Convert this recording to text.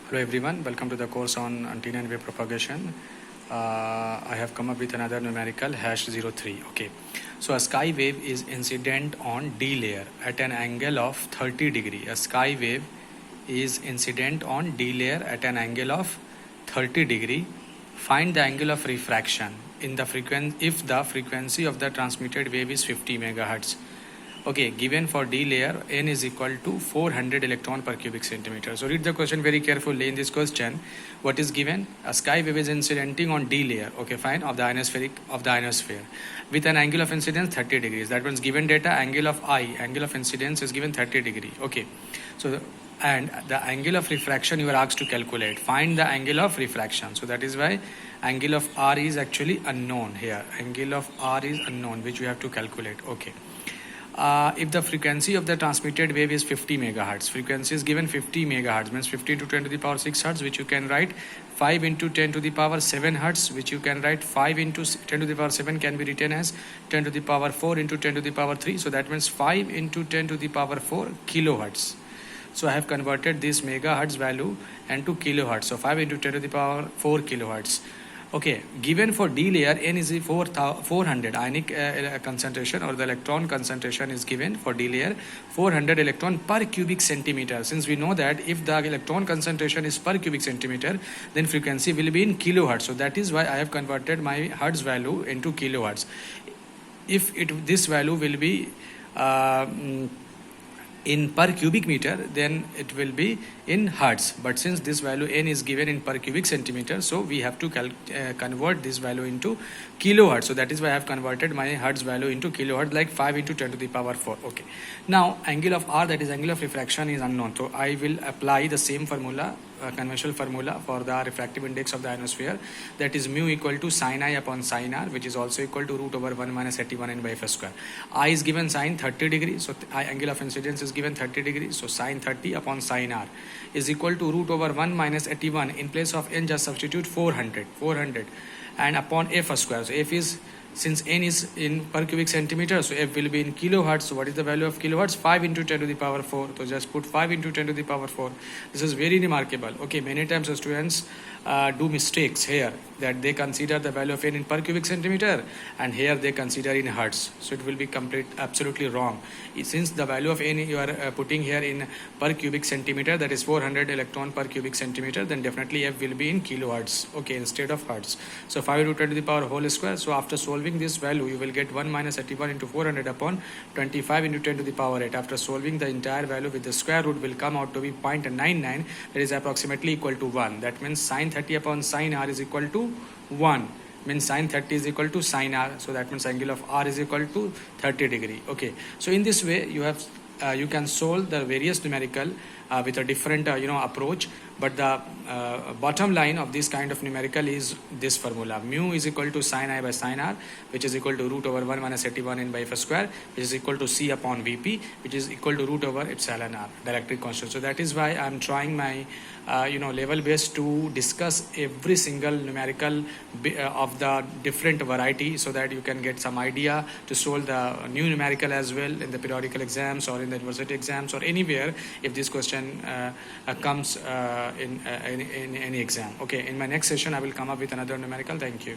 Hello everyone, welcome to the course on antenna and wave propagation. I have come up with another numerical #03. Okay, so a sky wave is incident on D layer at an angle of 30 degree. A sky wave is incident on D layer at an angle of 30 degree. Find the angle of refraction in the if the frequency of the transmitted wave is 50 megahertz. Okay, given for D layer, n is equal to 400 electron per cubic centimeter. So read the question very carefully. In this question, what is given? A sky wave is incidenting on D layer, okay, fine, of the ionosphere with an angle of incidence 30 degrees. That means given data, angle of incidence is given 30 degree. Okay, so and the angle of refraction you are asked to calculate. Find the angle of refraction. So that is why angle of R is actually unknown here. Angle of R is unknown, which we have to calculate. Okay. If the frequency of the transmitted wave is 50 megahertz, frequency is given 50 megahertz, means 50 to 10 to the power 6 hertz, which you can write 5 into 10 to the power 7 hertz, which you can write 5 into 10 to the power 7 can be written as 10 to the power 4 into 10 to the power 3. So that means 5 into 10 to the power 4 kilohertz. So I have converted this megahertz value into kilohertz. So 5 into 10 to the power 4 kilohertz. Okay, given for D layer, n is 400 ionic concentration, or the electron concentration is given for D layer 400 electron per cubic centimeter. Since we know that if the electron concentration is per cubic centimeter, then frequency will be in kilohertz. So that is why I have converted my hertz value into kilohertz. If this value will be in per cubic meter, then it will be in hertz. But since this value n is given in per cubic centimeter, so we have to convert this value into kilohertz. So that is why I have converted my hertz value into kilohertz, like 5 into 10 to the power 4. Okay, now angle of R, that is angle of refraction, is unknown. So I will apply the same formula, conventional formula for the refractive index of the ionosphere, that is mu equal to sin I upon sin R, which is also equal to root over 1 minus 81 n by f square. I is given sin 30 degrees, so angle of incidence is given 30 degrees, so sin 30 upon sin R is equal to root over 1 minus 81. In place of n, just substitute 400 and upon f square. So f is, since n is in per cubic centimeter, so f will be in kilohertz. So what is the value of kilohertz? 5 into 10 to the power 4. So just put 5 into 10 to the power 4. This is very remarkable. Okay, many times the students do mistakes here, that they consider the value of n in per cubic centimeter, and here they consider in hertz. So it will be absolutely wrong. Since the value of n you are putting here in per cubic centimeter, that is 400 electron per cubic centimeter, then definitely f will be in kilohertz, okay, instead of hertz. So 5 into 10 to the power whole square. So after solving this value, you will get 1 minus 81 into 400 upon 25 into 10 to the power 8. After solving the entire value with the square root, will come out to be 0.99, that is approximately equal to 1. That means sin 30 upon sin R is equal to 1. Means sin 30 is equal to sin R. So that means angle of R is equal to 30 degree. Okay, so in this way you have you can solve the various numerical with a different approach, but the bottom line of this kind of numerical is this formula: mu is equal to sin I by sin R, which is equal to root over 1 minus 81 n by f square, which is equal to C upon Vp, which is equal to root over epsilon R, dielectric constant. So that is why I am trying my level best to discuss every single numerical of the different variety, so that you can get some idea to solve the new numerical as well in the periodical exams or in the university exams or anywhere if this question comes in any exam. Okay, in my next session I will come up with another numerical. Thank you.